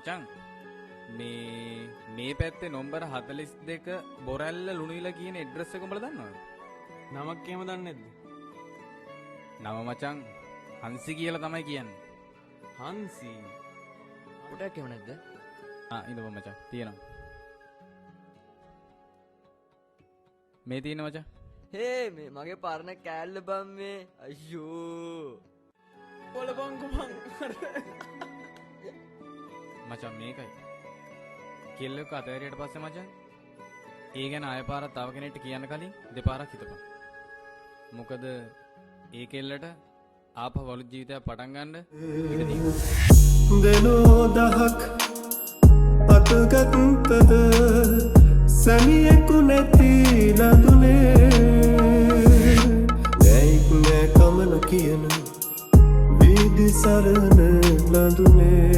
මචං මේ පැත්තේ නම්බර 42 බොරැල්ල ලුණුවිල කියන ඇඩ්‍රස් එක උඹලා දන්නවද? නමක් එහෙම දන්නේ නැද්ද? නම මචං හංසි කියලා තමයි කියන්නේ. හංසි. කොටයක් එහෙම නැද්ද? ඉඳපන් මචං තියෙනවා. මේ තියෙන මචං. හේ මේ මගේ පරණ කෑල්ල බම් මේ. අයියෝ. පොළපං කුමං. මචං මේකයි. කෙල්ලක අතෑරියට පස්සේ මචං ඒ ගැන ආය පාරක් තව කෙනෙක්ට කියන්න කලින් දෙපාරක් හිතපන්. මොකද ඒ කෙල්ලට ආපහු වලු ජීවිතයක් පටන් ගන්න ඉඩ තියෙනවා. දෙනෝ දහක් අතගත්තද සැමියෙකු නැති ලඳුනේ නැයික් නෑ කමන කියන වීදි සරණ ලඳුනේ